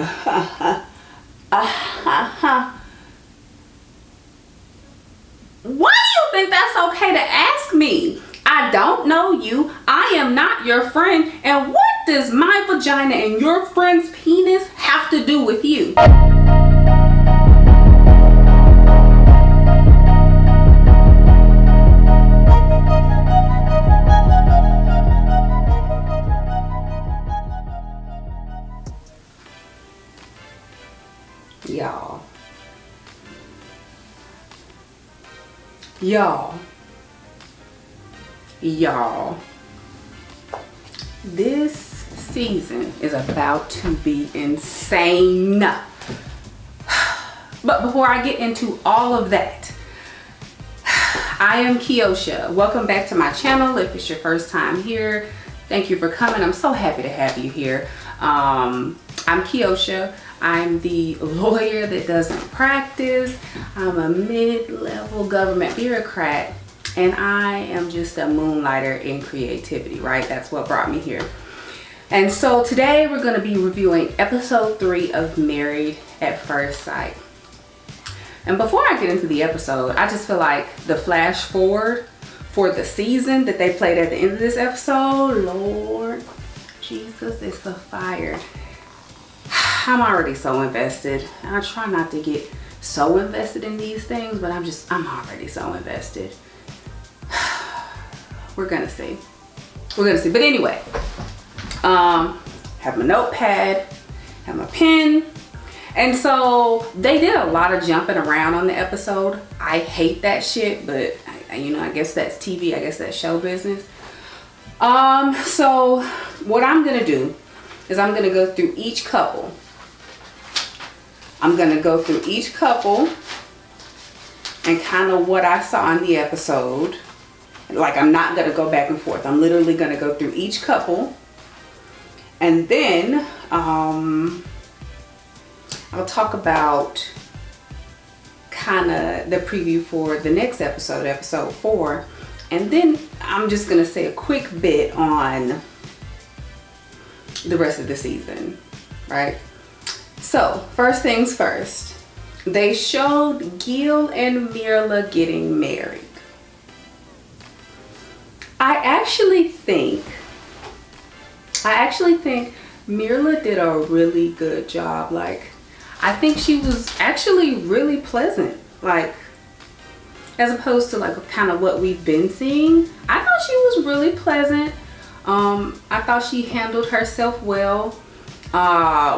Why do you think that's okay to ask me? I don't know you. I am not your friend. And what does my vagina and your friend's penis have to do with you? Y'all, this season is about to be insane. But before I get into all of that, I am Kiosha. Welcome back to my channel. If it's your first time here, thank you for coming. I'm so happy to have you here. I'm Kiosha. I'm the lawyer that doesn't practice. I'm a mid-level government bureaucrat, and I am just a moonlighter in creativity, right? That's what brought me here. And so today we're going to be reviewing episode 3 of Married at First Sight. And before I get into the episode, I just feel like the flash forward for the season that they played at the end of this episode, Lord Jesus, it's a fire. I'm already so invested. I try not to get so invested in these things, but I'm already so invested. We're gonna see. But anyway, have my notepad, have my pen. And so they did a lot of jumping around on the episode. I hate that shit, but I guess that's TV. I guess that's show business. So what I'm gonna do is I'm gonna go through each couple. I'm gonna go through each couple and kind of what I saw in the episode. Like, I'm not gonna go back and forth. I'm literally gonna go through each couple, and then I'll talk about kind of the preview for the next episode, episode 4, and then I'm just gonna say a quick bit on the rest of the season, right? So first things first, they showed Gil and Myrla getting married. I actually think Myrla did a really good job. Like, I think she was actually really pleasant, like, as opposed to like kind of what we've been seeing. I thought she was really pleasant. I thought she handled herself well.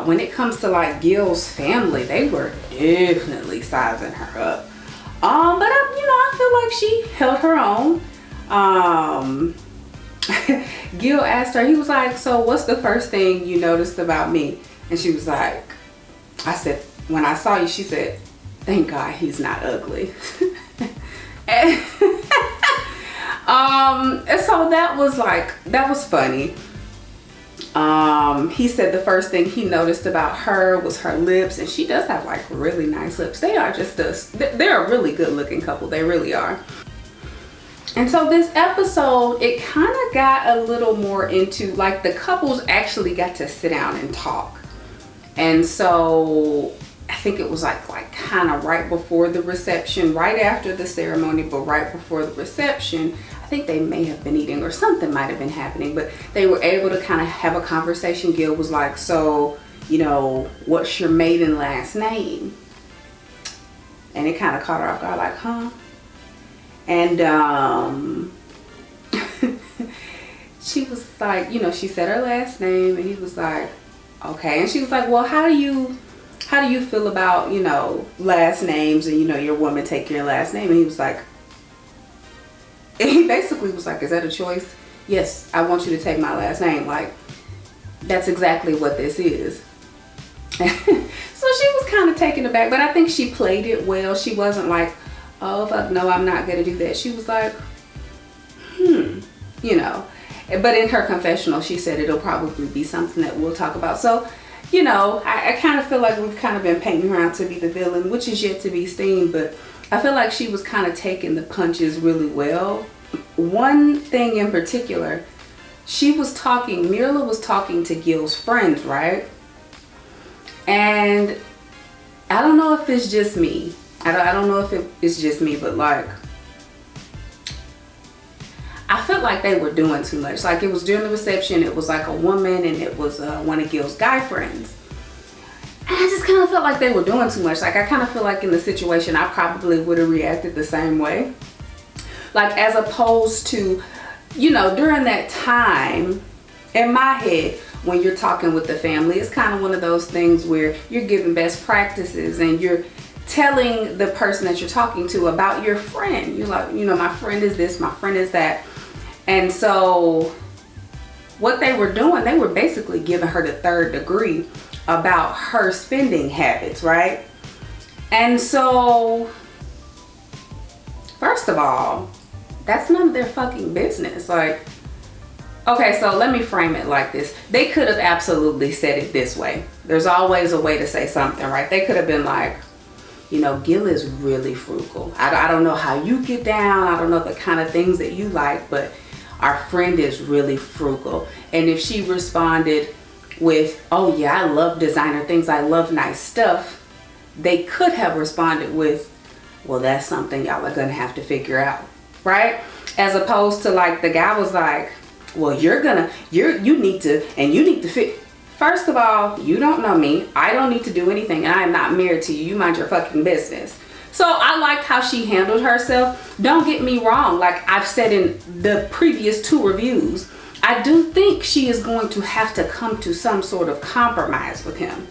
When it comes to like Gil's family, they were definitely sizing her up. But I feel like she held her own. Gil asked her, he was like, so what's the first thing you noticed about me? And she was like, I said, when I saw you, she said, thank God he's not ugly. and so that was funny. He said the first thing he noticed about her was her lips, and she does have like really nice lips. They are they're a really good looking couple. They really are. And so this episode, it kind of got a little more into, like, the couples actually got to sit down and talk. And so I think it was like kind of right before the reception, right after the ceremony, but right before the reception. I think they may have been eating or something might have been happening, but they were able to kind of have a conversation. Gil was like, so, what's your maiden last name? And it kind of caught her off guard, like, huh? And she was like, she said her last name, and he was like, okay. And she was like, well, how do you feel about, last names, and your woman take your last name? And he was like, he basically was like, is that a choice? Yes, I want you to take my last name. Like, that's exactly what this is. So she was kind of taken aback, but I think she played it well. She wasn't like, oh fuck no, I'm not gonna do that. She was like, but in her confessional she said it'll probably be something that we'll talk about. So I kind of feel like we've kind of been painting her out to be the villain, which is yet to be seen, but I feel like she was kind of taking the punches really well. One thing in particular, Myrla was talking to Gil's friends, right? And I don't know if it's just me. I don't know if it's just me, but like, I felt like they were doing too much. Like, it was during the reception, it was like a woman and it was one of Gil's guy friends. And I just kind of felt like they were doing too much. Like, I kind of feel like in the situation, I probably would have reacted the same way. Like, as opposed to, you know, during that time, in my head, when you're talking with the family, it's kind of one of those things where you're giving best practices and you're telling the person that you're talking to about your friend. You're like, you know, my friend is this, my friend is that. And so what they were doing, they were basically giving her the third degree about her spending habits, right? And so, first of all, that's none of their fucking business. Like, okay, so let me frame it like this. They could have absolutely said it this way. There's always a way to say something, right? They could have been like, you know, Gil is really frugal. I don't know how you get down. I don't know the kind of things that you like, but our friend is really frugal. And if she responded with, oh yeah, I love designer things, I love nice stuff, they could have responded with, well, that's something y'all are gonna have to figure out, right? As opposed to like, the guy was like, well, you need to fit. First of all, you don't know me. I don't need to do anything, and I am not married to you. You mind your fucking business. So I liked how she handled herself. Don't get me wrong. Like I've said in the previous 2 reviews, I do think she is going to have to come to some sort of compromise with him.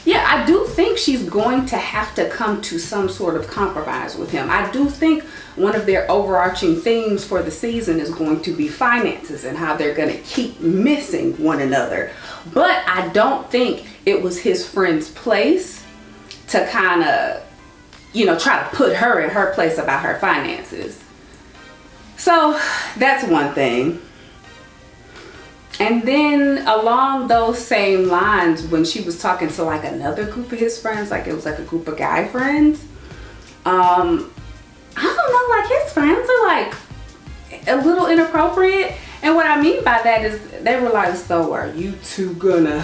Yeah, I do think she's going to have to come to some sort of compromise with him. I do think one of their overarching themes for the season is going to be finances and how they're going to keep missing one another. But I don't think it was his friend's place to kind of, you know, try to put her in her place about her finances. So that's one thing. And then along those same lines, when she was talking to like another group of his friends, like it was like a group of guy friends, I don't know, like his friends are like a little inappropriate. And what I mean by that is they were like, so are you two gonna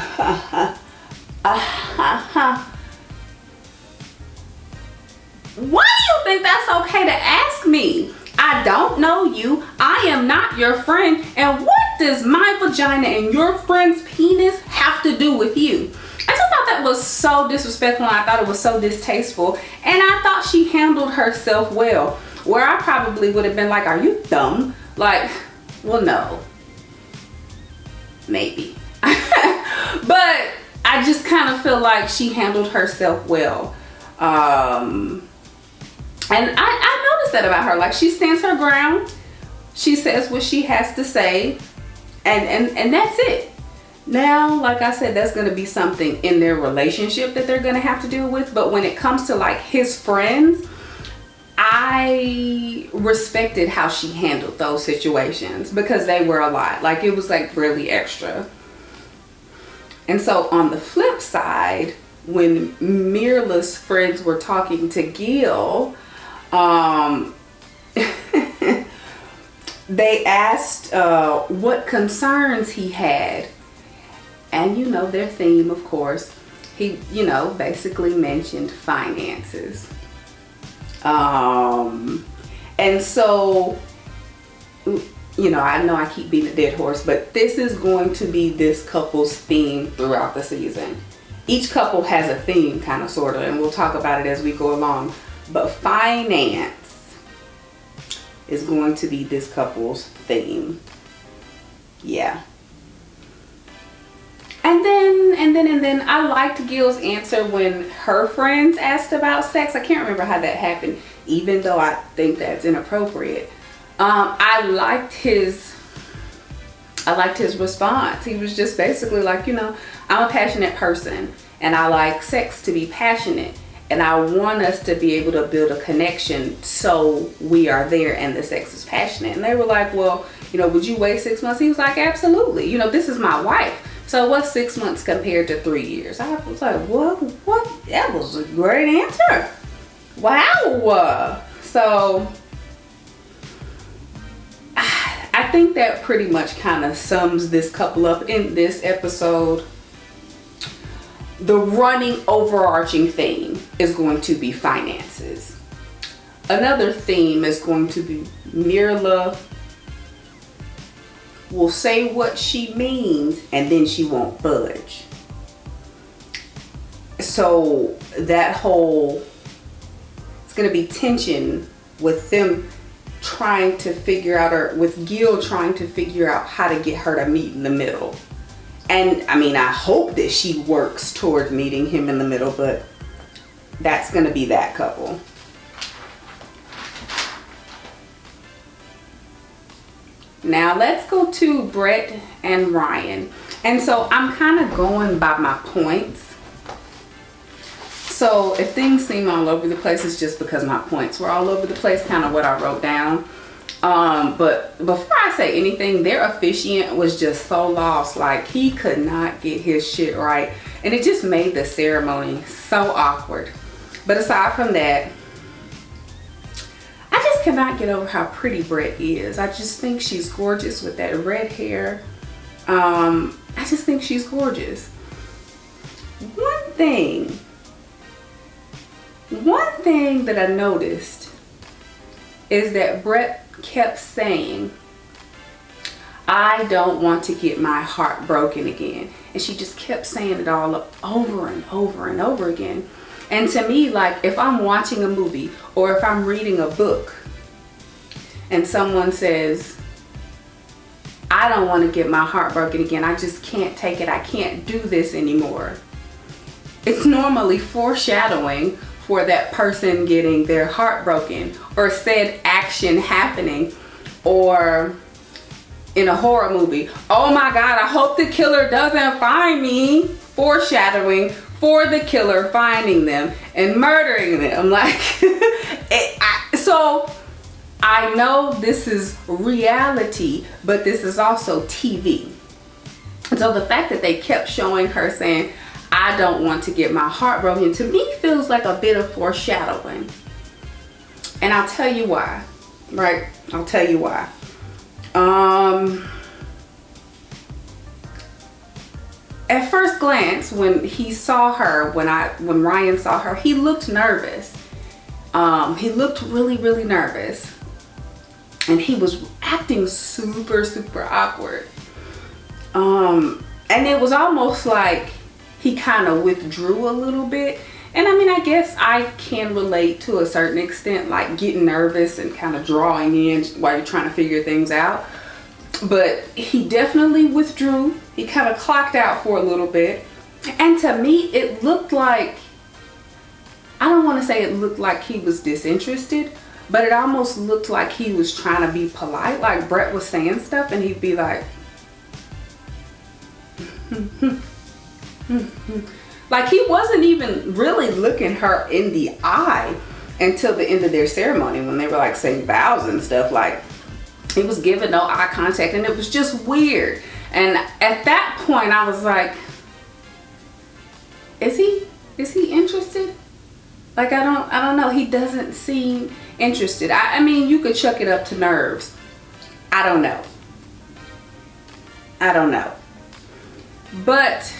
why do you think that's okay to ask me? I don't know you. I am not your friend. And what does my vagina and your friend's penis have to do with you? I just thought that was so disrespectful, and I thought it was so distasteful. And I thought she handled herself well. Where I probably would have been like, are you dumb? Like, well, no. Maybe. But I just kind of feel like she handled herself well. And I noticed that about her. Like, she stands her ground. She says what she has to say. And that's it. Now, like I said, that's going to be something in their relationship that they're going to have to deal with. But when it comes to like his friends, I respected how she handled those situations because they were a lot. Like, it was like really extra. And so on the flip side, when Myrla's friends were talking to Gil, they asked what concerns he had. And you know, their theme, of course, he, you know, basically mentioned finances. And so, you know I keep beating a dead horse, but this is going to be this couple's theme throughout the season. Each couple has a theme, kind of, sort of, and we'll talk about it as we go along. But finance is going to be this couple's theme. Yeah. And then I liked Gil's answer when her friends asked about sex. I can't remember how that happened, even though I think that's inappropriate. I liked his response. He was just basically like, you know, I'm a passionate person and I like sex to be passionate, and I want us to be able to build a connection so we are there and the sex is passionate. And they were like, well, you know, would you wait 6 months? He was like, absolutely. You know, this is my wife. So what's 6 months compared to 3 years? I was like, what? That was a great answer. Wow. So I think that pretty much kind of sums this couple up in this episode. the running overarching theme is going to be finances. Another theme is going to be Myrla will say what she means and then she won't budge. So that whole, it's going to be tension with them trying to figure out, or with Gil trying to figure out how to get her to meet in the middle. And I mean, I hope that she works toward meeting him in the middle, but that's going to be that couple. Now let's go to Brett and Ryan. And so I'm kind of going by my points. So if things seem all over the place, it's just because my points were all over the place, kind of what I wrote down. But before I say anything, their officiant was just so lost. Like, he could not get his shit right. And it just made the ceremony so awkward. But aside from that, I just cannot get over how pretty Brett is. I just think she's gorgeous with that red hair. I just think she's gorgeous. One thing that I noticed is that Brett kept saying, I don't want to get my heart broken again. And she just kept saying it all over and over and over again. And to me, like, if I'm watching a movie or if I'm reading a book and someone says, I don't want to get my heart broken again, I just can't take it, I can't do this anymore, it's normally foreshadowing for that person getting their heart broken, or said action happening. Or in a horror movie, oh my God, I hope the killer doesn't find me, foreshadowing for the killer finding them and murdering them. Like, so I know this is reality, but this is also TV. And so the fact that they kept showing her saying, I don't want to get my heart broken, to me feels like a bit of foreshadowing. And I'll tell you why, right? I'll tell you why. At first glance, when he saw her, when Ryan saw her, he looked nervous. He looked really, really nervous. And he was acting super, super awkward. And it was almost like he kind of withdrew a little bit. And I mean, I guess I can relate to a certain extent, like getting nervous and kind of drawing in while you're trying to figure things out. But he definitely withdrew. He kind of clocked out for a little bit. And to me, it looked like, I don't want to say it looked like he was disinterested, but it almost looked like he was trying to be polite. Like Brett was saying stuff and he'd be like, like he wasn't even really looking her in the eye until the end of their ceremony, when they were like saying vows and stuff. Like, he was giving no eye contact, and it was just weird. And at that point I was like, is he interested? Like, I don't know. He doesn't seem interested. I mean, you could chuck it up to nerves. I don't know. But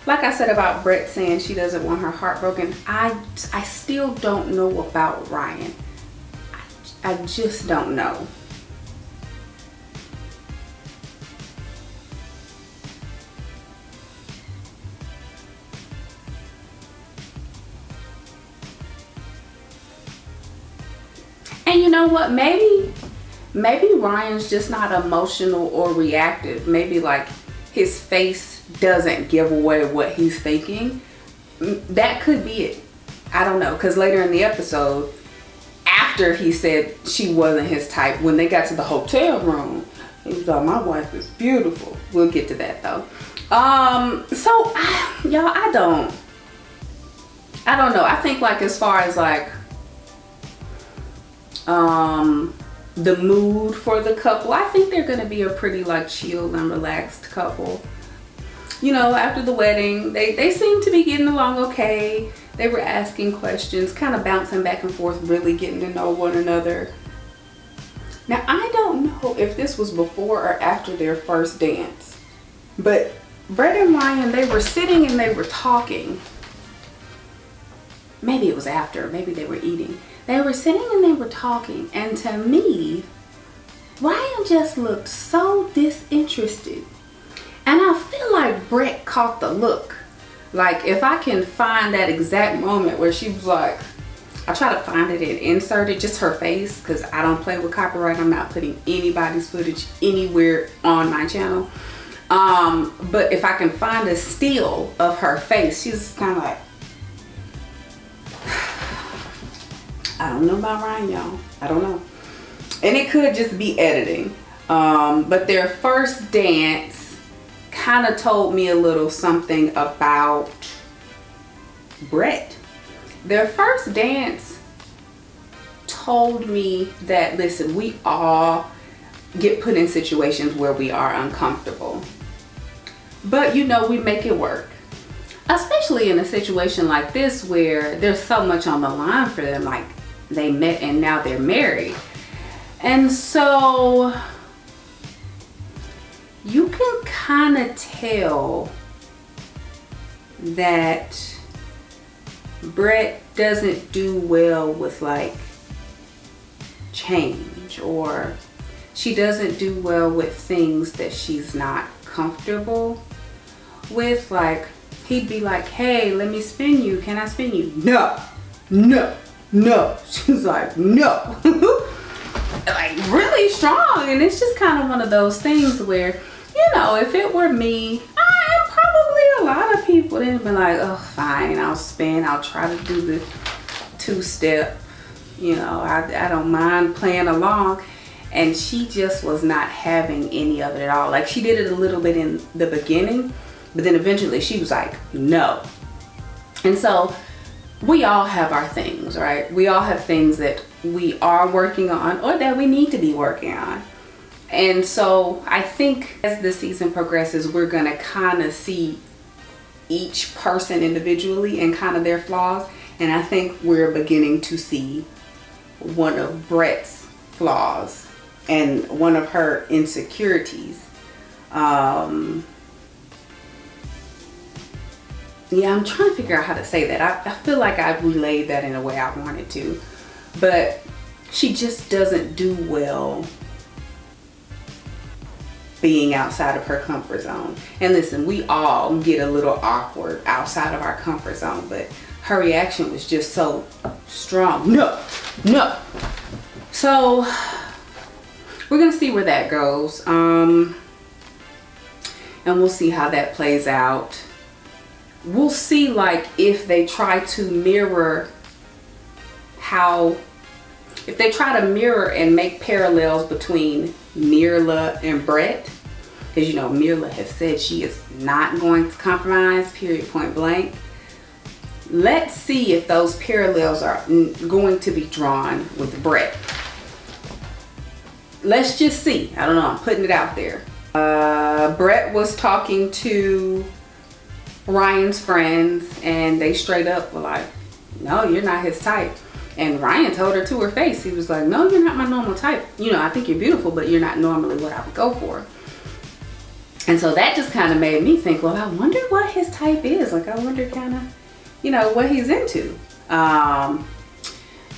like I said about Brett saying she doesn't want her heart broken, I still don't know about Ryan. I just don't know. And you know what? Maybe Ryan's just not emotional or reactive. Maybe like his face doesn't give away what he's thinking. That could be it. I don't know. Because later in the episode, after he said she wasn't his type, when they got to the hotel room, he was like, my wife is beautiful. We'll get to that though. So y'all, I don't know. I think like as far as like the mood for the couple, I think they're gonna be a pretty like chill and relaxed couple. You know, after the wedding, they seem to be getting along okay. They were asking questions, kind of bouncing back and forth, really getting to know one another. Now, I don't know if this was before or after their first dance, but Brett and Ryan, they were sitting and they were talking. Maybe it was after, maybe they were eating. They were sitting and they were talking, and to me, Ryan just looked so disinterested. And I feel like Brett caught the look. Like, if I can find that exact moment where she was like, I'll try to find it and insert it, just her face, because I don't play with copyright. I'm not putting anybody's footage anywhere on my channel. But if I can find a still of her face, she's kind of like, I don't know about Ryan, y'all. I don't know. And it could just be editing. But their first dance kind of told me a little something about Brett. Their first dance told me that, listen, we all get put in situations where we are uncomfortable. But you know, we make it work. Especially in a situation like this where there's so much on the line for them. Like, they met and now they're married. And so you can kind of tell that Brett doesn't do well with like change, or she doesn't do well with things that she's not comfortable with. Like, he'd be like, hey, let me spin you. Can I spin you? No, no, no. She's like, no. Like, really strong. And it's just kind of one of those things where, you know, if it were me, and probably a lot of people, they'd be like, oh, fine, I'll spin. I'll try to do the two-step. You know, I don't mind playing along. And she just was not having any of it at all. Like, she did it a little bit in the beginning, but then eventually she was like, no. And so we all have our things, right? We all have things that we are working on or that we need to be working on. And so I think as the season progresses, we're going to kind of see each person individually and kind of their flaws. And I think we're beginning to see one of Brett's flaws and one of her insecurities. Yeah, I'm trying to figure out how to say that. I feel like I relayed that in a way I wanted to. But she just doesn't do well being outside of her comfort zone. And listen, we all get a little awkward outside of our comfort zone, but her reaction was just so strong. No, no. So we're gonna see where that goes. And we'll see how that plays out. We'll see, like, if they try to mirror if they try to mirror and make parallels between Myrla and Brett, because, you know, Myrla has said she is not going to compromise, period, point blank. Let's see if those parallels are going to be drawn with Brett. Let's just see. I don't know, I'm putting it out there. Brett was talking to Ryan's friends, and they straight up were like, no, you're not his type. And Ryan told her to her face, he was like, no, you're not my normal type. You know, I think you're beautiful, but you're not normally what I would go for. And so that just kind of made me think, well, I wonder what his type is. Like, I wonder kind of, you know, what he's into. I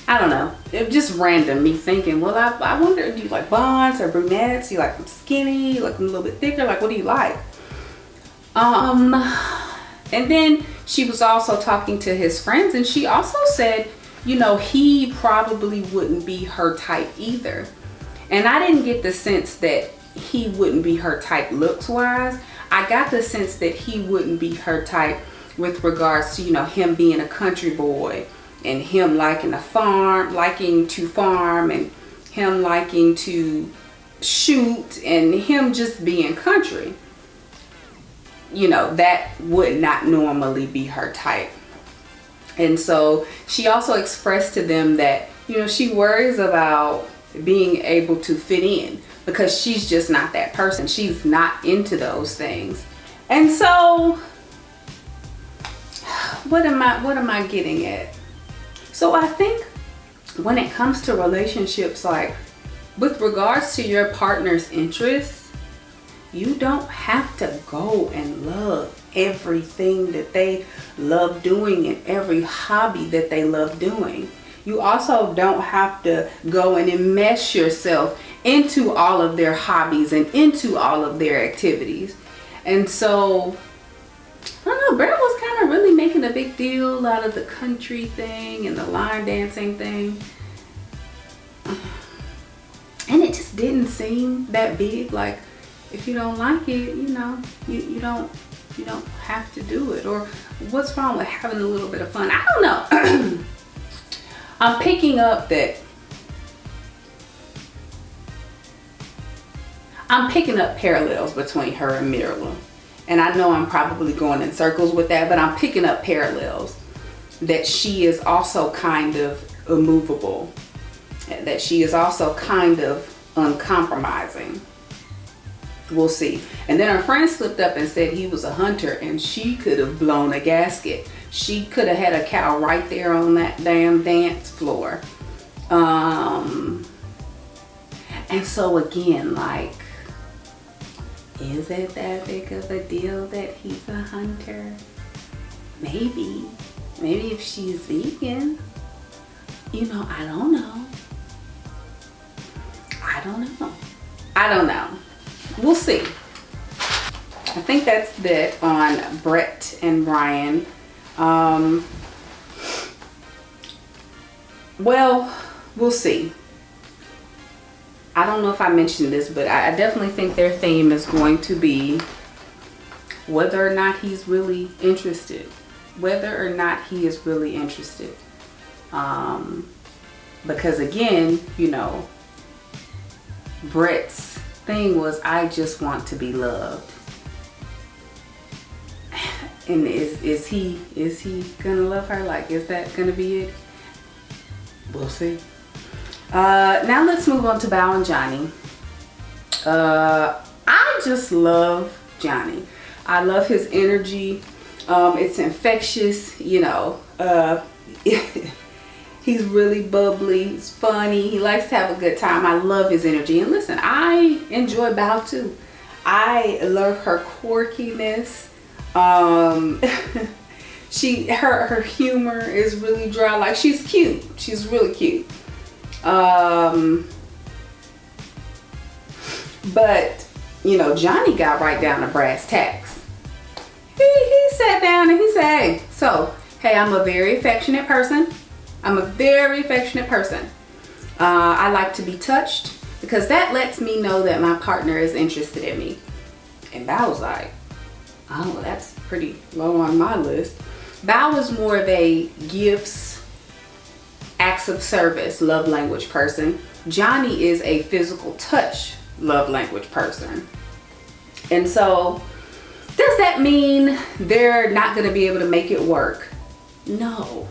don't know. It was just random, me thinking, well, I wonder, do you like blondes or brunettes? You like them skinny? You like them a little bit thicker? Like, what do you like? And then she was also talking to his friends, and she also said, you know, he probably wouldn't be her type either. And I didn't get the sense that he wouldn't be her type looks wise. I got the sense that he wouldn't be her type with regards to, you know, him being a country boy and him liking to farm, and him liking to shoot, and him just being country. You know, that would not normally be her type. And so she also expressed to them that, you know, she worries about being able to fit in because she's just not that person. She's not into those things. And so what am I getting at? So I think when it comes to relationships, like with regards to your partner's interests, You don't have to go and love everything that they love doing and every hobby that they love doing. You also don't have to go and enmesh yourself into all of their hobbies and into all of their activities. And so, I don't know, Brett was kind of really making a big deal out of the country thing and the line dancing thing. And it just didn't seem that big. Like, if you don't like it, you know, you don't have to do it. Or what's wrong with having a little bit of fun? I don't know. I'm picking up parallels between her and Myrla. And I know I'm probably going in circles with that, but I'm picking up parallels. That she is also kind of immovable. That she is also kind of uncompromising. We'll see. And then her friend slipped up and said he was a hunter, and she could have blown a gasket. She could have had a cow right there on that damn dance floor. And so again, like, is it that big of a deal that he's a hunter? Maybe. Maybe if she's vegan. You know, I don't know. I don't know. We'll see. I think that's that on Brett and Brian. Well, we'll see. I don't know if I mentioned this, but I definitely think their theme is going to be whether or not he's really interested. Whether or not he is really interested. Because again, you know, Brett's thing was, I just want to be loved. And is he gonna love her? Like, is that gonna be it? We'll see. Now let's move on to Bao and Johnny. I just love Johnny. I love his energy. It's infectious, you know. He's really bubbly, he's funny, he likes to have a good time. I love his energy. And listen, I enjoy Bao too. I love her quirkiness. Her humor is really dry. Like, she's cute. She's really cute. But, you know, Johnny got right down to brass tacks. He sat down and he said, hey, I'm a very affectionate person. I like to be touched because that lets me know that my partner is interested in me. And Bao was like, oh, that's pretty low on my list. Bao is more of a gifts, acts of service, love language person. Johnny is a physical touch love language person. And so, does that mean they're not going to be able to make it work? No.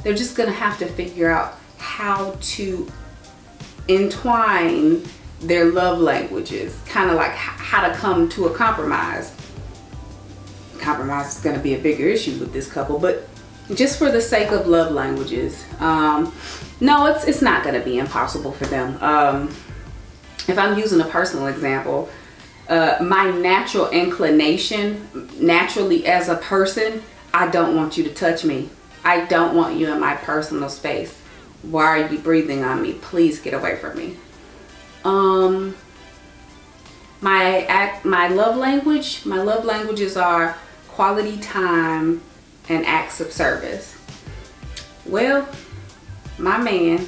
They're just going to have to figure out how to entwine their love languages, kind of like how to come to a compromise. Compromise is going to be a bigger issue with this couple, but just for the sake of love languages, no, it's not going to be impossible for them. If I'm using a personal example, my natural inclination, naturally as a person, I don't want you to touch me. I don't want you in my personal space. Why are you breathing on me? Please get away from me. My love languages are quality time and acts of service. Well, my man,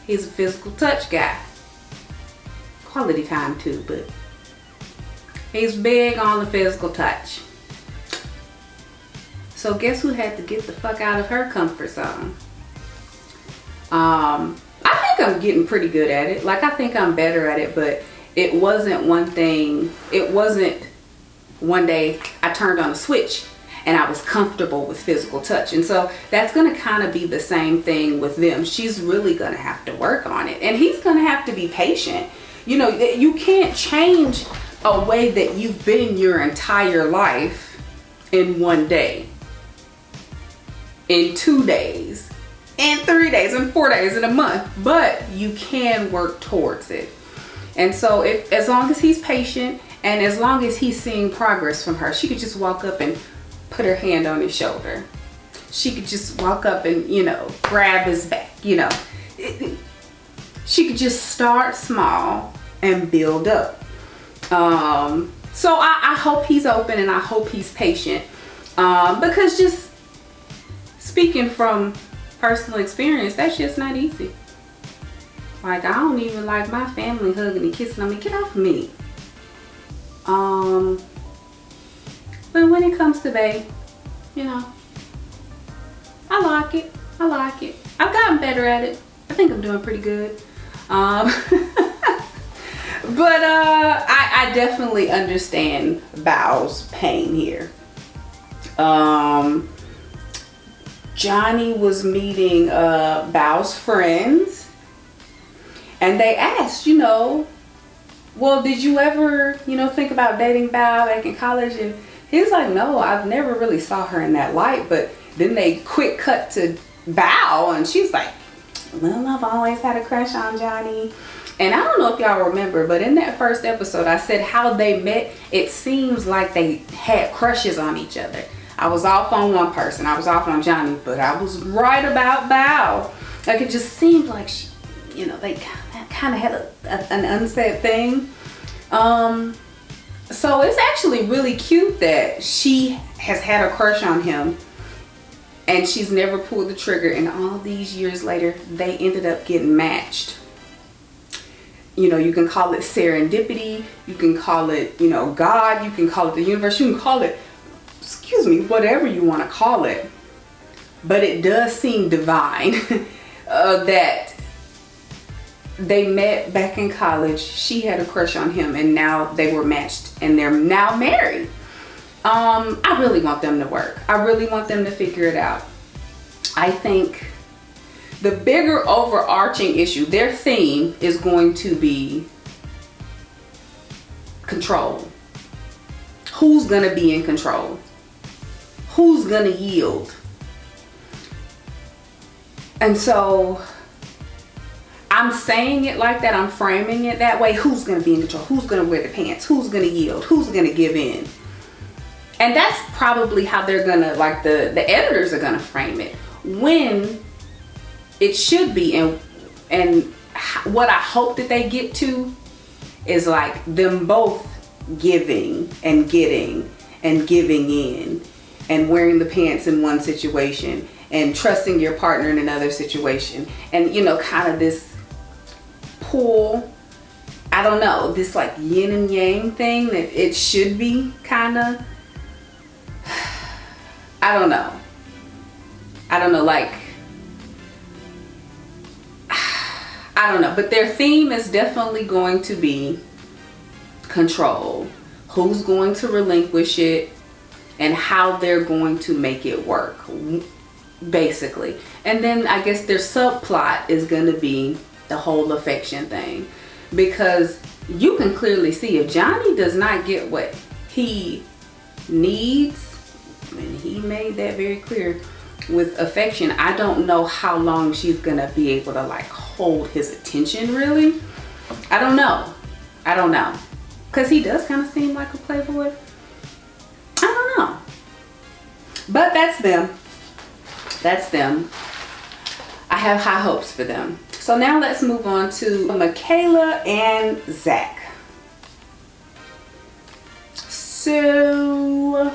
he's a physical touch guy. Quality time too, but he's big on the physical touch. So guess who had to get the fuck out of her comfort zone? I think I'm getting pretty good at it. Like, I think I'm better at it, but it wasn't one day I turned on a switch and I was comfortable with physical touch. And so that's going to kind of be the same thing with them. She's really going to have to work on it. And he's going to have to be patient. You know, you can't change a way that you've been your entire life in one day, in 2 days, in 3 days, in 4 days, in a month, but you can work towards it. And so as long as he's patient And as long as he's seeing progress from her, she could just walk up and put her hand on his shoulder. She could just walk up and, you know, grab his back, you know. She could just start small and build up. So I hope he's open and I hope he's patient. Because just speaking from personal experience, that's just not easy. Like, I don't even like my family hugging and kissing on me. Get off me. But when it comes to bae, you know, I like it. I like it. I've gotten better at it. I think I'm doing pretty good. But I definitely understand Bao's pain here. Johnny was meeting Bao's friends, and they asked, you know, well, did you ever, you know, think about dating Bao back in college? And he was like, no, I've never really saw her in that light. But then they quick cut to Bao, and she's like, well, I've always had a crush on Johnny. And I don't know if y'all remember, but in that first episode, I said how they met. It seems like they had crushes on each other. I was off on one person. I was off on Johnny, but I was right about Bao. Like, it just seemed like, she, you know, they kind of had an unsaid thing. So it's actually really cute that she has had a crush on him and she's never pulled the trigger, and all these years later they ended up getting matched. You know, you can call it serendipity, you can call it, you know, God, you can call it the universe, you can call it, excuse me, whatever you want to call it. But it does seem divine that they met back in college. She had a crush on him and now they were matched and they're now married. I really want them to work. I really want them to figure it out. I think the bigger overarching issue, their theme is going to be control. Who's gonna be in control? Who's gonna yield? And so I'm saying it like that, I'm framing it that way. Who's gonna be in control? Who's gonna wear the pants? Who's gonna yield? Who's gonna give in? And that's probably how they're gonna, like the editors are gonna frame it. When it should be, and what I hope that they get to is like them both giving and getting and giving in and wearing the pants in one situation and trusting your partner in another situation, and, you know, kind of this pull, I don't know, this like yin and yang thing that it should be kind of, I don't know, like, I don't know, but their theme is definitely going to be control. Who's going to relinquish it and how they're going to make it work, basically. And then I guess their subplot is going to be the whole affection thing, because you can clearly see if Johnny does not get what he needs, and he made that very clear with affection, I don't know how long she's gonna be able to like hold his attention, really. I don't know, because he does kind of seem like a playboy. I don't know, but that's them. I have high hopes for them. So now let's move on to Michaela and Zack. So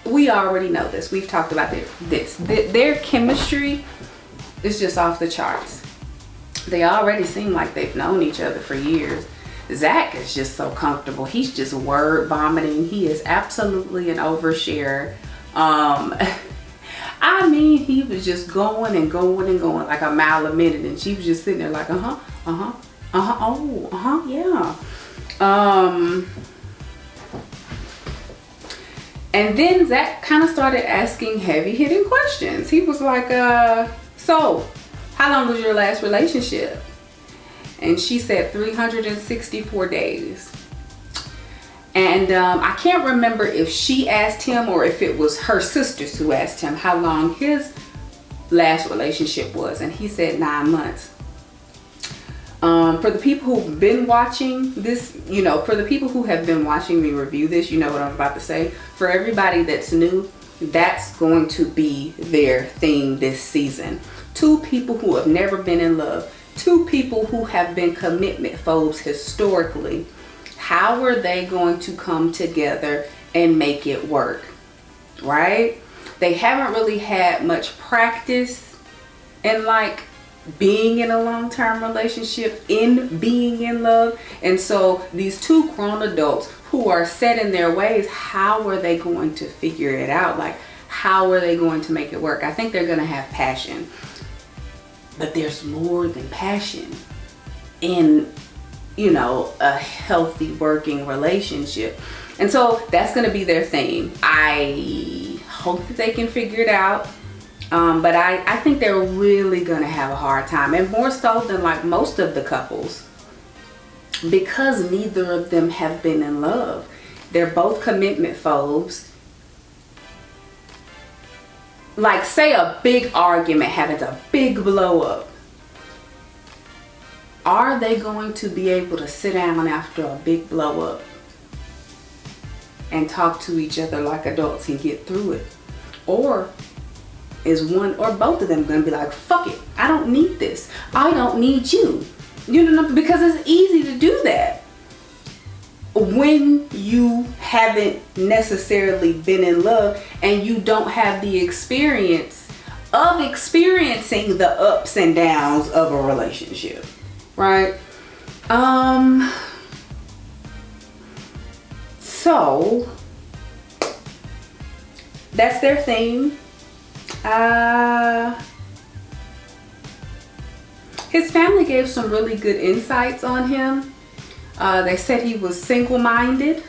we already know this. We've talked about this. Their chemistry is just off the charts. They already seem like they've known each other for years. Zack is just so comfortable. He's just word vomiting. He is absolutely an overshare. I mean, he was just going and going and going like a mile a minute, and she was just sitting there like, yeah. And then Zack kind of started asking heavy-hitting questions. He was like, so how long was your last relationship? And she said 364 days. And I can't remember if she asked him or if it was her sisters who asked him how long his last relationship was. And he said 9 months. For the people who've been watching this, you know, for the people who have been watching me review this, you know what I'm about to say. For everybody that's new, that's going to be their theme this season. Two people who have never been in love. Two people who have been commitment phobes historically. How are they going to come together and make it work? Right? They haven't really had much practice in like being in a long-term relationship, in being in love. And so these two grown adults who are set in their ways, how are they going to figure it out? Like, how are they going to make it work? I think they're going to have passion. But there's more than passion in, you know, a healthy working relationship. And so that's going to be their theme. I hope that they can figure it out. But I think they're really going to have a hard time, and more so than like most of the couples, because neither of them have been in love. They're both commitment phobes. Like, say a big argument happens, a big blow up. Are they going to be able to sit down after a big blow up and talk to each other like adults and get through it? Or is one or both of them going to be like, fuck it, I don't need this, I don't need you, you know, because it's easy to do that when you haven't necessarily been in love and you don't have the experience of experiencing the ups and downs of a relationship, right? So that's their theme. His family gave some really good insights on him. They said he was single-minded.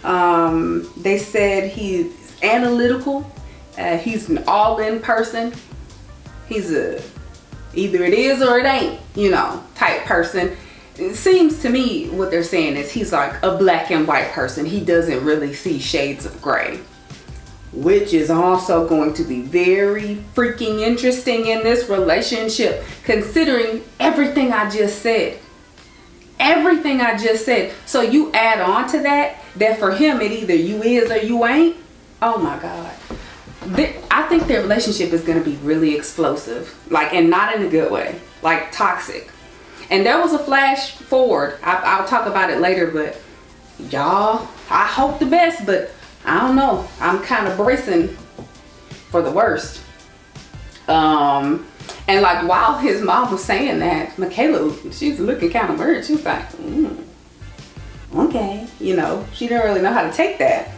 They said he's analytical. He's an all-in person. He's a either it is or it ain't, you know, type person. It seems to me what they're saying is he's like a black and white person. He doesn't really see shades of gray, which is also going to be very freaking interesting in this relationship, considering everything I just said. Everything I just said. So you add on to that for him it either you is or you ain't. Oh my God. I think their relationship is going to be really explosive, like, and not in a good way, like toxic. And there was a flash forward. I'll talk about it later, but y'all, I hope the best, but I don't know. I'm kind of bracing for the worst. And like, while his mom was saying that, Michaela, she's looking kind of weird. She was like, okay, you know, she didn't really know how to take that.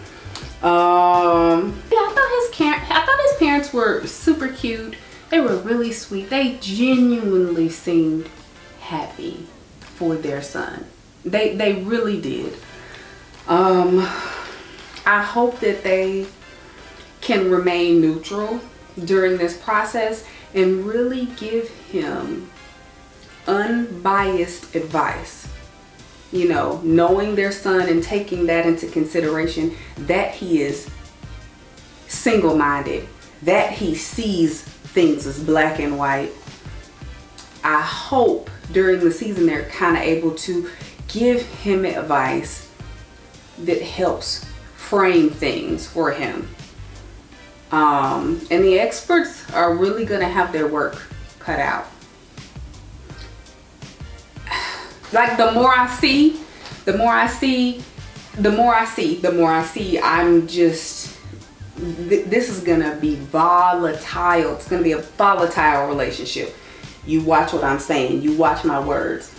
Yeah, I thought his parents were super cute. They were really sweet. They genuinely seemed happy for their son. They really did. I hope that they can remain neutral during this process and really give him unbiased advice. You know, knowing their son and taking that into consideration, that he is single-minded, that he sees things as black and white. I hope during the season they're kind of able to give him advice that helps frame things for him. And the experts are really going to have their work cut out. Like, the more I see, I'm just, this is going to be volatile. It's going to be a volatile relationship. You watch what I'm saying. You watch my words.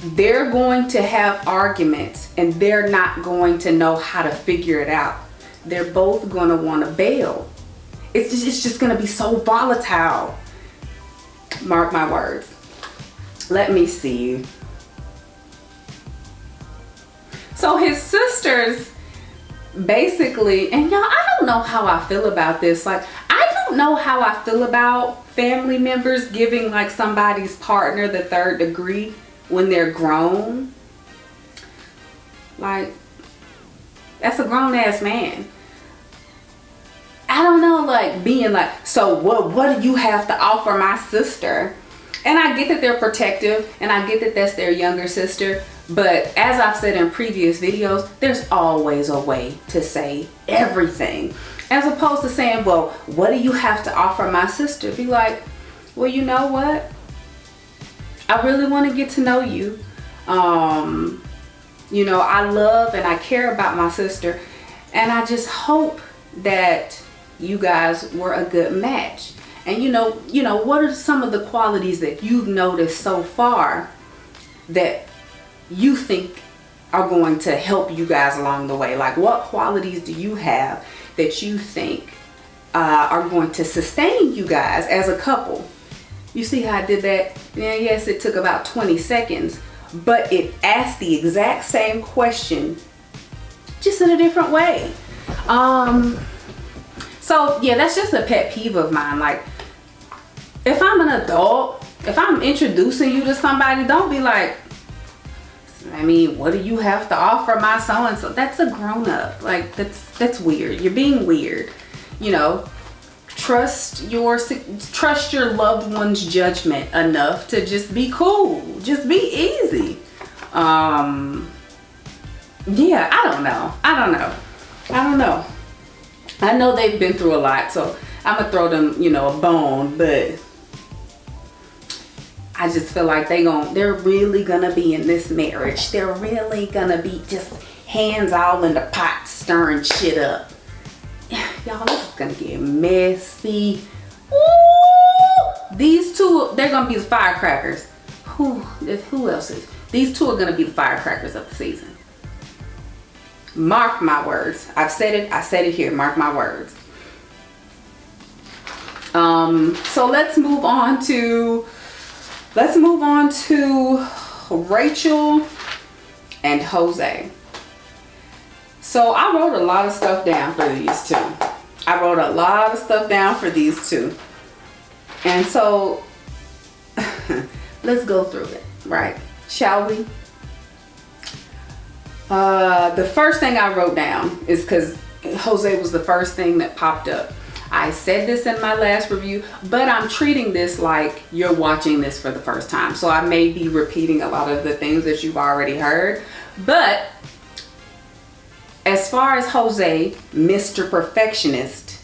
They're going to have arguments and they're not going to know how to figure it out. They're both going to want to bail. It's just going to be so volatile. Mark my words. Let me see. So his sisters basically, and y'all, I don't know how I feel about this. Like, I don't know how I feel about family members giving like somebody's partner the third degree when they're grown. Like, that's a grown-ass man. I don't know, like, being like, so what do you have to offer my sister? And I get that they're protective, and I get that that's their younger sister. But as I've said in previous videos, there's always a way to say everything. As opposed to saying, well, what do you have to offer my sister? Be like, well, you know what? I really want to get to know you. You know, I love and I care about my sister. And I just hope that you guys were a good match. And you know, what are some of the qualities that you've noticed so far that you think are going to help you guys along the way? Like, what qualities do you have that you think are going to sustain you guys as a couple? You see how I did that? Yeah, yes, it took about 20 seconds, but it asked the exact same question, just in a different way. So yeah, that's just a pet peeve of mine. Like, if I'm an adult, if I'm introducing you to somebody, don't be like, I mean, what do you have to offer my so-and-so? That's a grown-up. Like, that's weird. You're being weird. You know, trust your loved one's judgment enough to just be cool. Just be easy. Yeah, I don't know. I know they've been through a lot, so I'm gonna throw them, you know, a bone, but I just feel like they're really gonna be in this marriage. They're really gonna be just hands all in the pot, stirring shit up. Y'all, this is gonna get messy. Ooh! These two, they're gonna be the firecrackers. Who else is? These two are gonna be the firecrackers of the season. Mark my words. I've said it. I said it here. Mark my words. So let's move on to Rachel and Jose. So I wrote a lot of stuff down for these two. And so let's go through it, right? Shall we? The first thing I wrote down is because Jose was the first thing that popped up. I said this in my last review, but I'm treating this like you're watching this for the first time. So I may be repeating a lot of the things that you've already heard. But as far as Jose, Mr. Perfectionist,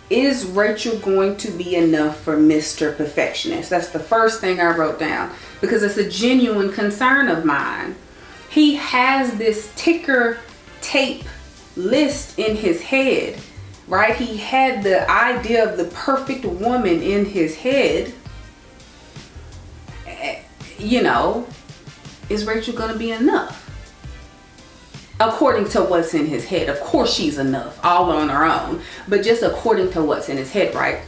is Rachel going to be enough for Mr. Perfectionist? That's the first thing I wrote down because it's a genuine concern of mine. He has this ticker tape list in his head, right? He had the idea of the perfect woman in his head. You know, is Rachel gonna be enough? According to what's in his head. Of course she's enough, all on her own. But just according to what's in his head, right?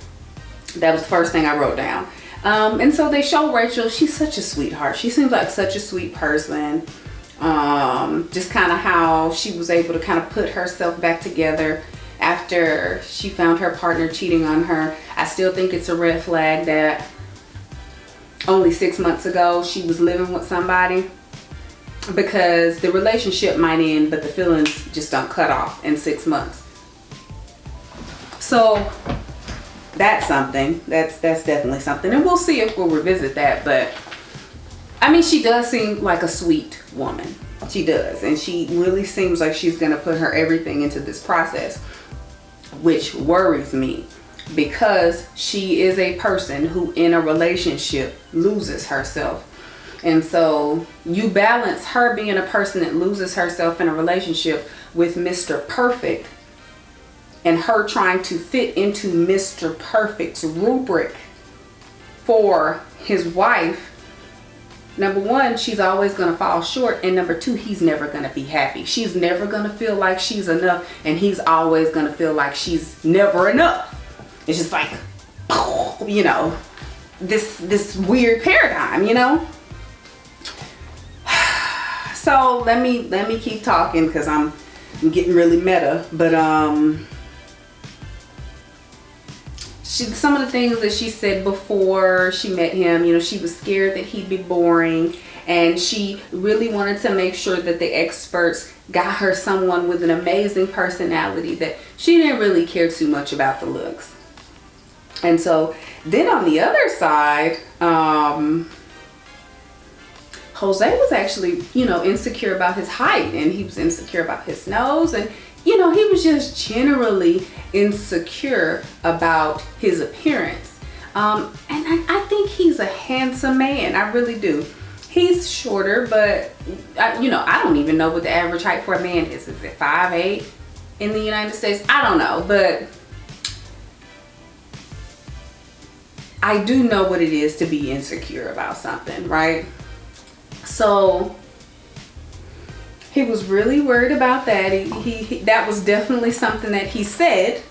That was the first thing I wrote down. And so they show Rachel, she's such a sweetheart. She seems like such a sweet person. Just kind of how she was able to kind of put herself back together after she found her partner cheating on her. I still think it's a red flag that only 6 months ago she was living with somebody, because the relationship might end but the feelings just don't cut off in 6 months. So that's something. That's definitely something, and we'll see if we'll revisit that. But I mean, she does seem like a sweet woman. She does. And she really seems like she's going to put her everything into this process, which worries me because she is a person who in a relationship loses herself. And so you balance her being a person that loses herself in a relationship with Mr. Perfect and her trying to fit into Mr. Perfect's rubric for his wife. Number one, she's always going to fall short. And number two, he's never going to be happy. She's never going to feel like she's enough. And he's always going to feel like she's never enough. It's just like, you know, this weird paradigm, you know. So let me keep talking because I'm getting really meta. But some of the things that she said before she met him, you know, she was scared that he'd be boring, and she really wanted to make sure that the experts got her someone with an amazing personality, that she didn't really care too much about the looks. And so then on the other side, Jose was actually, you know, insecure about his height, and he was insecure about his nose, and you know, he was just generally insecure about his appearance. And I think he's a handsome man. I really do. He's shorter, but you know, I don't even know what the average height for a man is. Is it 5'8" in the United States? I don't know, but I do know what it is to be insecure about something, right? So he was really worried about that. That was definitely something that he said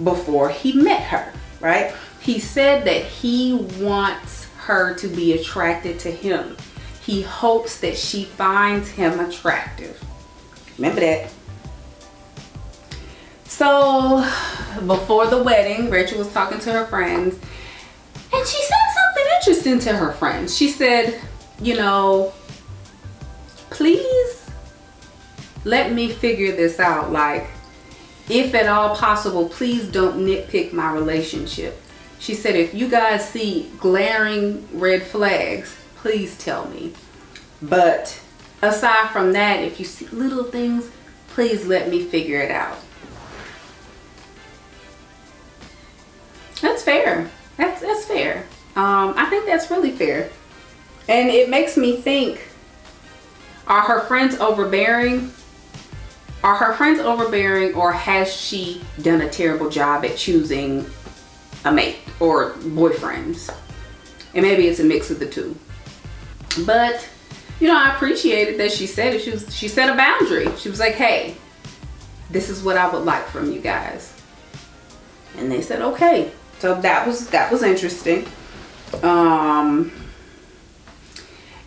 before he met her, right? He said that he wants her to be attracted to him. He hopes that she finds him attractive. Remember that. So before the wedding, Rachel was talking to her friends, and she said something interesting to her friends. She said, you know, please let me figure this out. Like, if at all possible, please don't nitpick my relationship. She said, if you guys see glaring red flags, please tell me. But aside from that, if you see little things, please let me figure it out. That's fair. That's fair. I think that's really fair. And it makes me think, are her friends overbearing? Are her friends overbearing, or has she done a terrible job at choosing a mate or boyfriends? And maybe it's a mix of the two. But, you know, I appreciated that she said it. She set a boundary. She was like, hey, this is what I would like from you guys. And they said, okay. So that was interesting.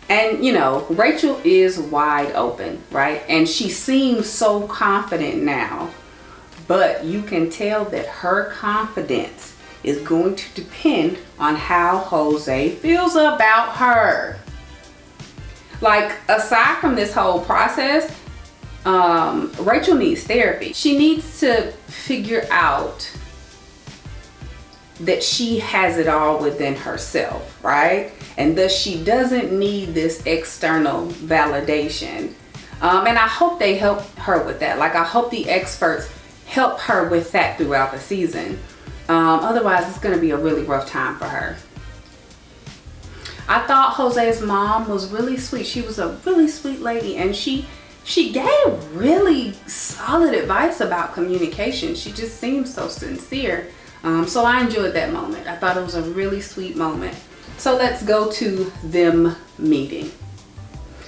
And you know, Rachel is wide open, right? And she seems so confident now, but you can tell that her confidence is going to depend on how Jose feels about her. Like, aside from this whole process, Rachel needs therapy. She needs to figure out that she has it all within herself, right? And thus she doesn't need this external validation. And I hope they help her with that. Like, I hope the experts help her with that throughout the season. Otherwise, it's gonna be a really rough time for her. I thought Jose's mom was really sweet. She was a really sweet lady, and she gave really solid advice about communication. She just seemed so sincere. So I enjoyed that moment. I thought it was a really sweet moment. So let's go to them meeting.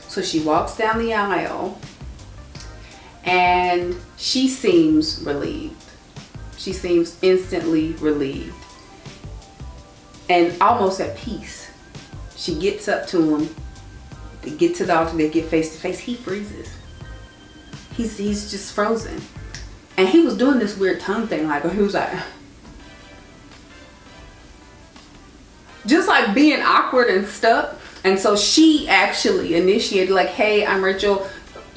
So she walks down the aisle, and she seems relieved. She seems instantly relieved and almost at peace. She gets up to him. They get to the altar. They get face to face. He freezes. He's just frozen. And he was doing this weird tongue thing, like, he was like, just like being awkward and stuck. And so she actually initiated, like, hey, I'm Rachel,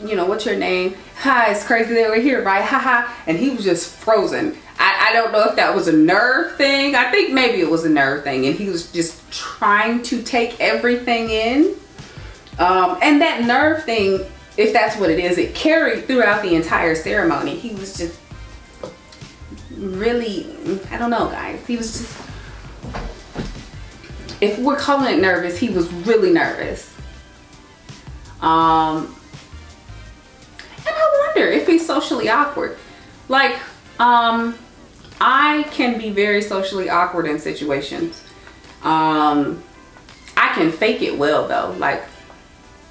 you know, what's your name? Hi, it's crazy that we're here, right? Haha. And he was just frozen. I don't know if that was a nerve thing. I think maybe it was a nerve thing, and he was just trying to take everything in. And that nerve thing, if that's what it is, it carried throughout the entire ceremony. He was just really, I don't know, guys. He was just, if we're calling it nervous, he was really nervous. And I wonder if he's socially awkward. Like, I can be very socially awkward in situations. I can fake it well though. Like,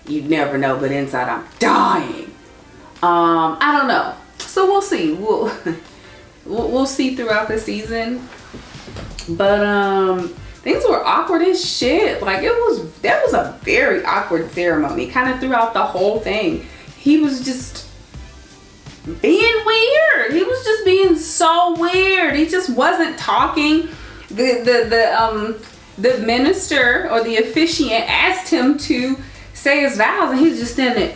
you never know, but inside I'm dying. I don't know. So we'll see. We'll see throughout the season. But things were awkward as shit. Like, that was a very awkward ceremony. Kind of throughout the whole thing. He was just being weird. He was just being so weird. He just wasn't talking. The minister or the officiant asked him to say his vows, and he was just standing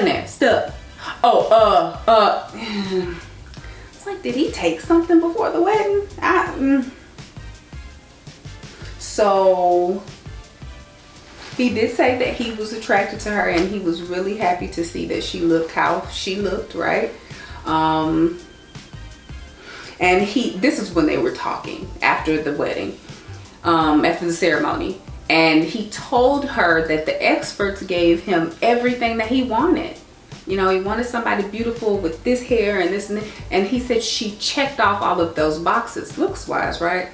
there, stuck. It's like, did he take something before the wedding? So he did say that he was attracted to her, and he was really happy to see that she looked how she looked, right? And this is when they were talking after the wedding, after the ceremony. And he told her that the experts gave him everything that he wanted. You know, he wanted somebody beautiful with this hair and this and that. And he said she checked off all of those boxes, looks wise, right?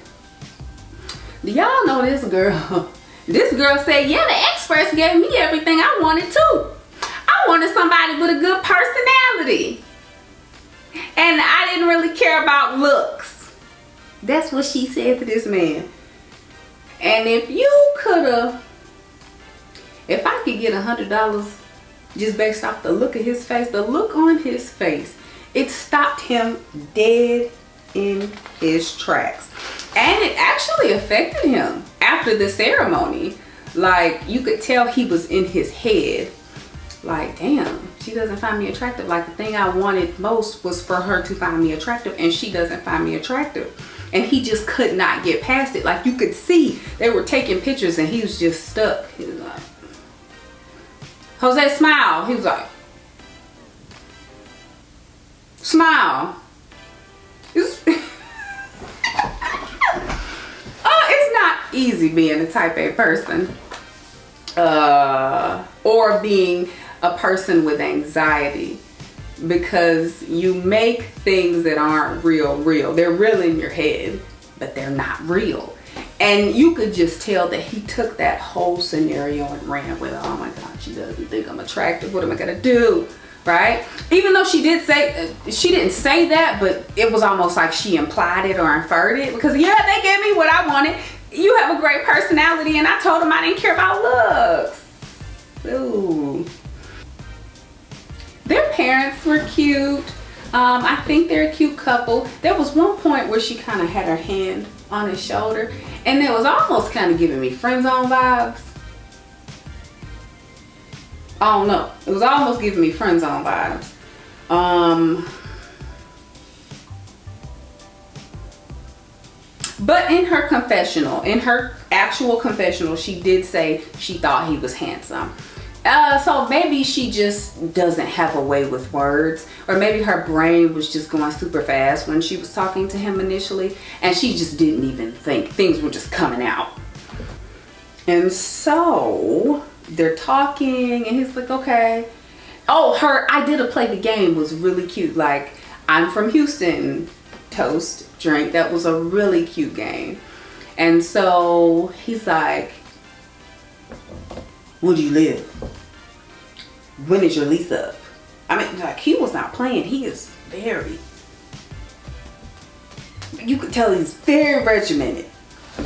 Do y'all know this girl? This girl said, yeah, the experts gave me everything I wanted too. I wanted somebody with a good personality. And I didn't really care about looks. That's what she said to this man. And if I could get $100 just based off the look of his face, the look on his face, it stopped him dead in his tracks. And it actually affected him after the ceremony. Like, you could tell he was in his head. Like, damn, she doesn't find me attractive. Like, the thing I wanted most was for her to find me attractive, and she doesn't find me attractive. And he just could not get past it. Like, you could see they were taking pictures and he was just stuck. He was like, Jose, smile. He was like, smile. It's not easy being a type A person, or being a person with anxiety, because you make things that aren't real. They're real in your head, but they're not real. And you could just tell that he took that whole scenario and ran with it. Oh my God, she doesn't think I'm attractive. What am I gonna do? Right? Even though she didn't say that, but it was almost like she implied it or inferred it, because yeah, they gave me what I wanted. You have a great personality, and I told him I didn't care about looks. Ooh. Their parents were cute. I think they're a cute couple. There was one point where she kind of had her hand on his shoulder, and it was almost kind of giving me friend zone vibes. I don't know. It was almost giving me friend zone vibes. But in her confessional, in her actual confessional, she did say she thought he was handsome. So maybe she just doesn't have a way with words, or maybe her brain was just going super fast when she was talking to him initially, and she just didn't even think. Things were just coming out. And so they're talking, and he's like, okay. Oh, her I did a play the game was really cute. Like, I'm from Houston, toast, drink. That was a really cute game. And so he's like, where do you live? When is your lease up? I mean, like, he was not playing. He is very, you could tell he's very regimented,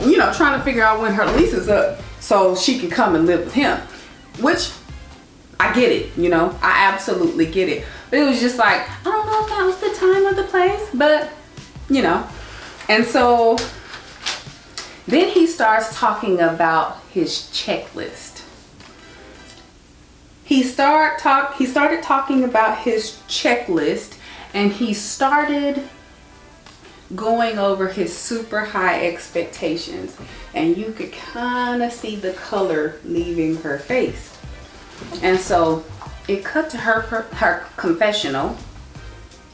you know, trying to figure out when her lease is up so she can come and live with him, which I get it, you know, I absolutely get it. But it was just like, I don't know if that was the time or the place, but you know. And so then he starts talking about his checklist. He started talking about his checklist, and he started going over his super high expectations, and you could kind of see the color leaving her face. And so it cut to her confessional,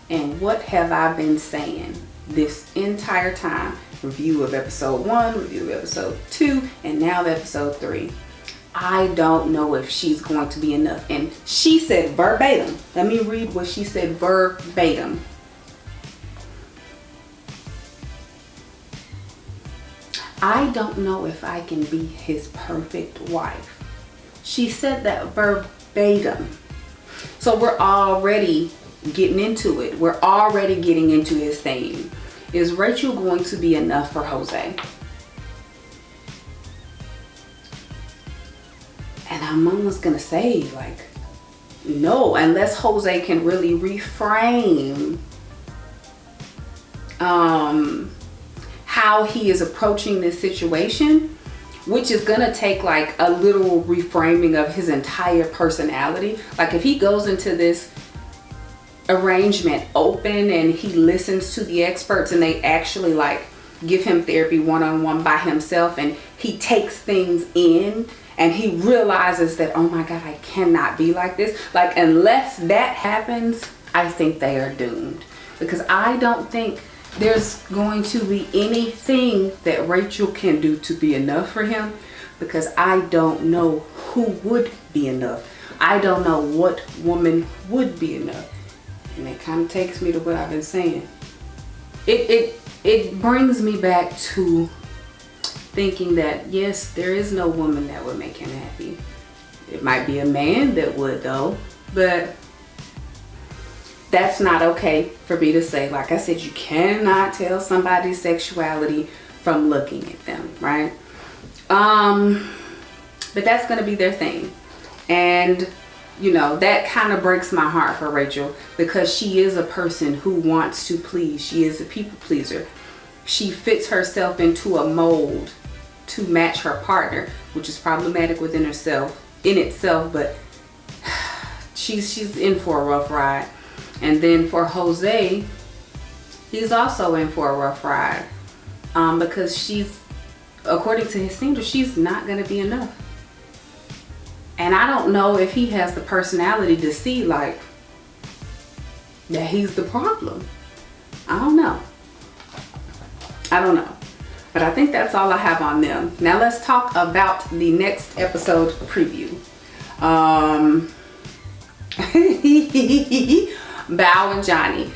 and what have I been saying this entire time? Review of episode 1, review of episode 2, and now episode 3. I don't know if she's going to be enough. And she said verbatim. Let me read what she said verbatim. I don't know if I can be his perfect wife. She said that verbatim. So we're already getting into it. We're already getting into his theme. Is Rachel going to be enough for Jose? And I'm almost gonna say, like, no, unless Jose can really reframe how he is approaching this situation, which is gonna take like a little reframing of his entire personality. Like, if he goes into this arrangement open and he listens to the experts and they actually like give him therapy one-on-one by himself, and he takes things in and he realizes that, oh my God, I cannot be like this. Like, unless that happens, I think they are doomed, because I don't think there's going to be anything that Rachel can do to be enough for him, because I don't know who would be enough. I don't know what woman would be enough. And it kind of takes me to what I've been saying. It brings me back to thinking that, yes, there is no woman that would make him happy. It might be a man that would, though, but that's not okay for me to say. Like I said, you cannot tell somebody's sexuality from looking at them, right? But that's gonna be their thing. And you know, that kind of breaks my heart for Rachel, because she is a person who wants to please. She is a people pleaser. She fits herself into a mold to match her partner, which is problematic within herself, in itself, but she's in for a rough ride. And then for Jose, he's also in for a rough ride, because she's, according to his standards, she's not going to be enough. And I don't know if he has the personality to see like that he's the problem. I don't know. But I think that's all I have on them. Now let's talk about the next episode preview. Bao and Johnny.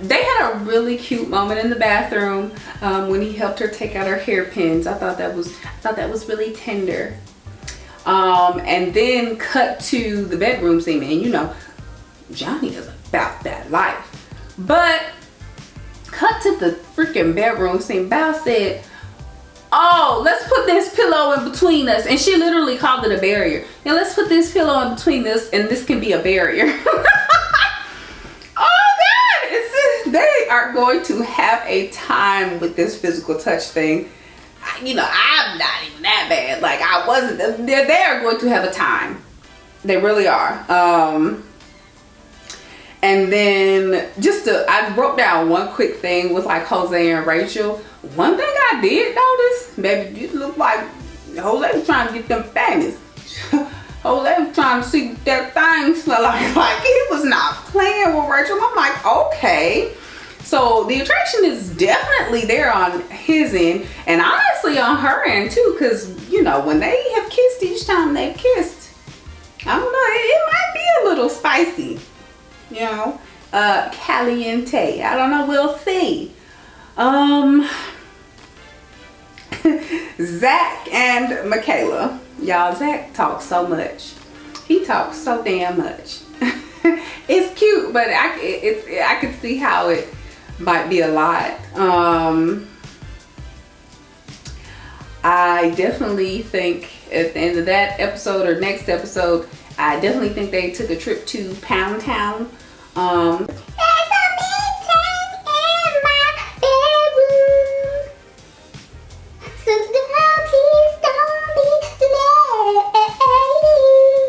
They had a really cute moment in the bathroom when he helped her take out her hairpins. I thought that was really tender. And then cut to the bedroom scene, and you know, Johnny is about that life. But cut to the freaking bedroom scene. Bao said, oh, let's put this pillow in between us. And she literally called it a barrier. Now let's put this pillow in between us, and this can be a barrier. Oh God, they are going to have a time with this physical touch thing. You know, I'm not even that bad. Like, I wasn't. They are going to have a time. They really are. And then I wrote down one quick thing with like Jose and Rachel. One thing I did notice, baby, you look like Jose was trying to get them fannies. Jose was trying to see that thing smell like he was not playing with Rachel. I'm like, okay. So the attraction is definitely there on his end, and honestly on her end too, because you know, when they have kissed each time they've kissed, I don't know, it might be a little spicy, you know, caliente. I don't know, we'll see. Zack and Michaela, y'all. Zack talks so much. He talks so damn much. It's cute, but I could see how it might be a lot. I definitely think at the end of that episode or next episode, I definitely think they took a trip to Pound Town. There's a meeting in my bedroom, so please don't be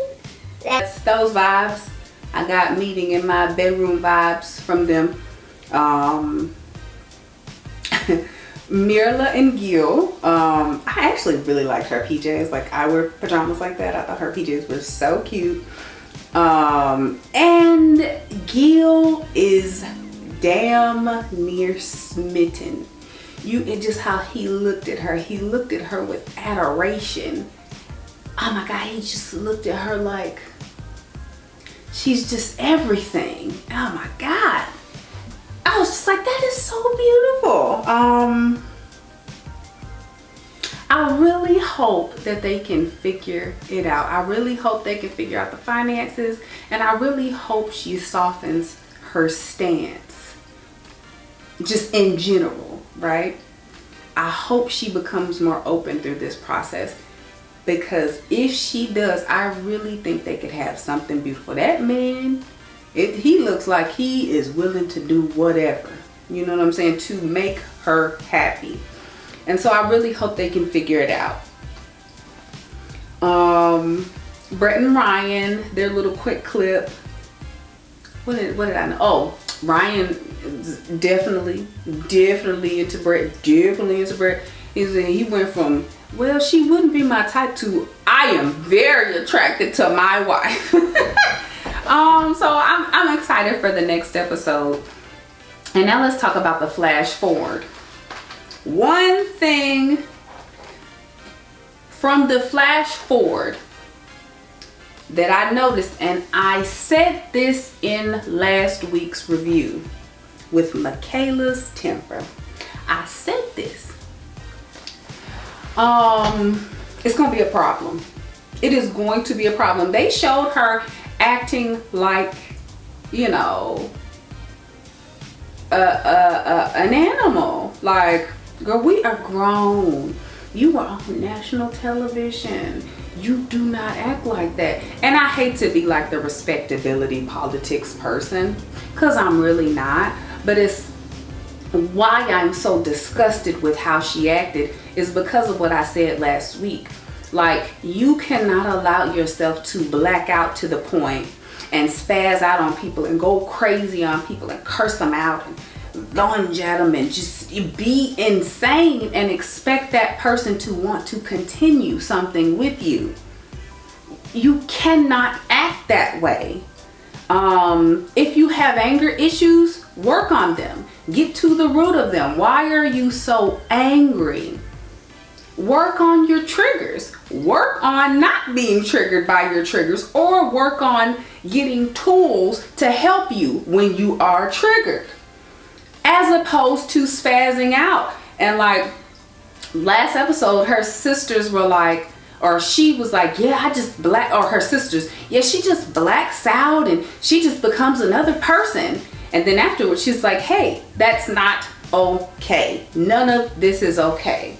late. That's those vibes. I got meeting in my bedroom vibes from them. Myrla and Gil, I actually really liked her PJs. Like, I wear pajamas like that. I thought her PJs were so cute. And Gil is damn near smitten. It just how he looked at her. He looked at her with adoration. Oh my God, he just looked at her like she's just everything. Oh my God. I was just like, that is so beautiful. I really hope that they can figure it out. I really hope they can figure out the finances, and I really hope she softens her stance just in general, right? I hope she becomes more open through this process, because if she does, I really think they could have something beautiful. That man, he looks like he is willing to do whatever, you know what I'm saying, to make her happy. And so I really hope they can figure it out. Brett and Ryan, their little quick clip. What did I know? Oh, Ryan is definitely into Brett, he went from, well, she wouldn't be my type, to I am very attracted to my wife. So I'm excited for the next episode. And now let's talk about the flash forward. One thing from the flash forward that I noticed, and I said this in last week's review with Michaela's temper. I said this. It's gonna be a problem. It is going to be a problem. They showed her acting like, you know, an animal. Like, girl, we are grown. You are on national television. You do not act like that. And I hate to be like the respectability politics person, because I'm really not. But it's why I'm so disgusted with how she acted is because of what I said last week. Like, you cannot allow yourself to black out to the point and spaz out on people and go crazy on people and curse them out and lunge at them and just be insane and expect that person to want to continue something with you. You cannot act that way. If you have anger issues, work on them. Get to the root of them. Why are you so angry? Work on your triggers. Work on not being triggered by your triggers, or work on getting tools to help you when you are triggered, as opposed to spazzing out. And like last episode, her sisters were like, or she was like, yeah, I just black, or her sisters, yeah, she just blacks out and she just becomes another person. And then afterwards she's like, hey, that's not okay. None of this is okay.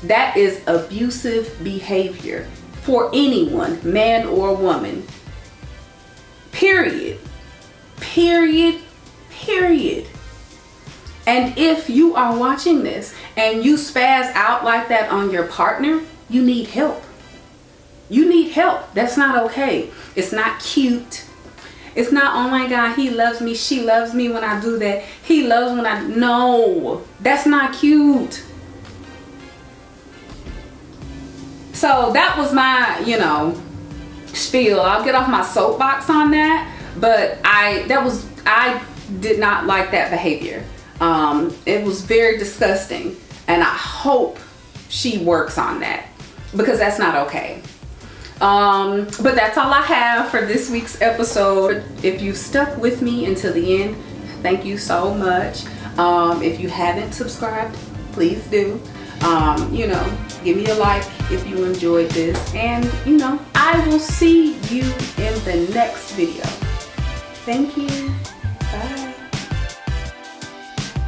That is abusive behavior for anyone, man or woman. Period. Period. Period. And if you are watching this and you spaz out like that on your partner, you need help. You need help. That's not okay. It's not cute. It's not, oh my God, he loves me, she loves me when I do that. He loves when I, no, that's not cute. So that was my, you know, spiel. I'll get off my soapbox on that, but I did not like that behavior. It was very disgusting, and I hope she works on that, because that's not okay. But that's all I have for this week's episode. If you stuck with me until the end, thank you so much. If you haven't subscribed, please do. You know, give me a like if you enjoyed this, and you know, I will see you in the next video. Thank you.